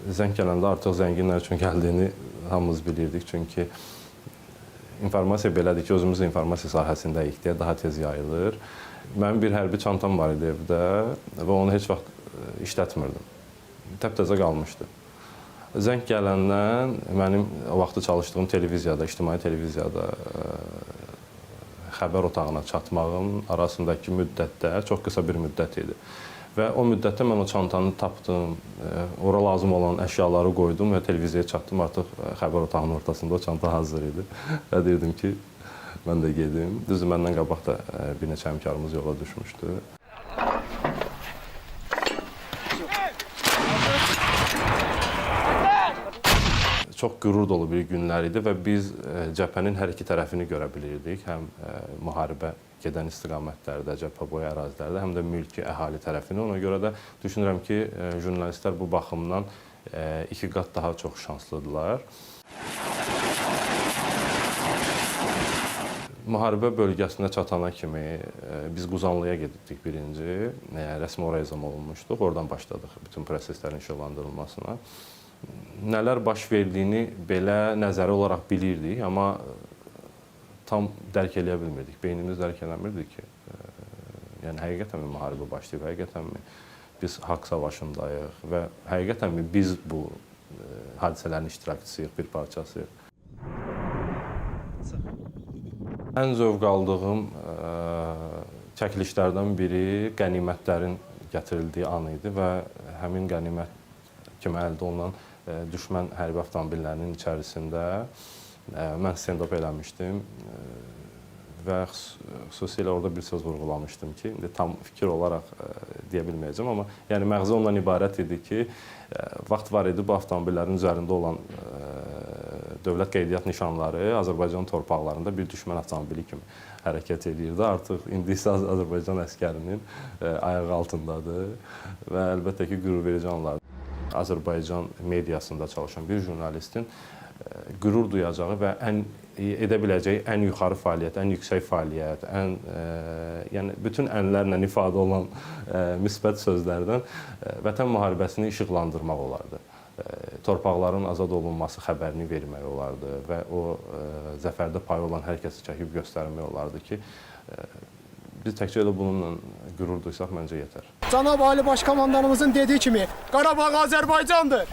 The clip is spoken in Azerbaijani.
Zəng gələndə artıq zəngin nə üçün gəldiyini hamımız bilirdik. Çünki informasiya belədir ki, özümüz informasiya sahəsindəyik deyə daha tez yayılır. Mənim bir hərbi çantam var idi evdə və onu heç vaxt işlətmirdim. Təptəzə qalmışdı. Zəng gələndən mənim o vaxtı çalışdığım televiziyada, ictimai televiziyada xəbər otağına çatmağım arasındakı müddətdə çox qısa bir müddət idi. Və o müddətdə mən o çantanı tapdım, ora lazım olan əşyaları qoydum və televiziyaya çatdım. Artıq xəbər otağının ortasında o çanta hazır idi. Və deyirdim ki, mən də gedim. Düzdür, məndən qabaq da bir neçə həmkarımız yola düşmüşdü. Çox qürur dolu bir günlər idi və biz cəbhənin hər iki tərəfini görə bilirdik. Həm müharibə gedən istiqamətlərdə, cəbhə boyu ərazilərdə, həm də mülki əhali tərəfini. Ona görə də düşünürəm ki, jurnalistlər bu baxımdan 2 qat daha çox şanslıdırlar. Müharibə bölgəsinə çatana kimi biz Quzanlıya getdik birinci. Rəsmi oraya zam olunmuşduq. Oradan başladıq bütün proseslərin işıqlandırılmasına. Nələr baş verdiyini belə nəzəri olaraq bilirdik, amma tam dərk eləyə bilmirdik. Beynimiz dərk eləmirdi ki, yəni həqiqətənmi müharibə başlayıb, həqiqətənmi biz haqq savaşındayıq və həqiqətənmi biz bu hadisələrin iştirakçısıyıq, bir parçasıyıq. Ən zövq aldığım çəkilişlərdən biri qənimətlərin gətirildiyi an idi və həmin qənimət kimi əldə olunan düşmən hərbi avtomobillərinin içərisində mən stand-up eləmişdim və xüsusilə orada bir söz vurğulamışdım ki, indi tam fikir olaraq deyə bilməyəcəm, amma yəni məğzə ondan ibarət idi ki, vaxt var idi bu avtomobillərin üzərində olan dövlət qeydiyyat nişanları Azərbaycan torpaqlarında bir düşmən avtomobili kimi hərəkət edirdi. Artıq indi isə Azərbaycan əskərinin ayağı altındadır və əlbəttə ki, qürur verici anlardır. Azərbaycan mediasında çalışan bir jurnalistin qürur duyacağı və edə biləcəyi ən yuxarı fəaliyyət, ən yüksək fəaliyyət, yəni bütün ənlərlə ifadə olan müsbət sözlərdən vətən müharibəsini işıqlandırmaq olardı. Torpaqların azad olunması xəbərini vermək olardı və o zəfərdə payı olan hər kəsi çəkib göstərmək olardı ki, biz təkcə elə bununla qürur duysaq məncə yetər. Cənab Ali Baş Komandanımızın dediyi kimi, Qarabağ Azərbaycandır.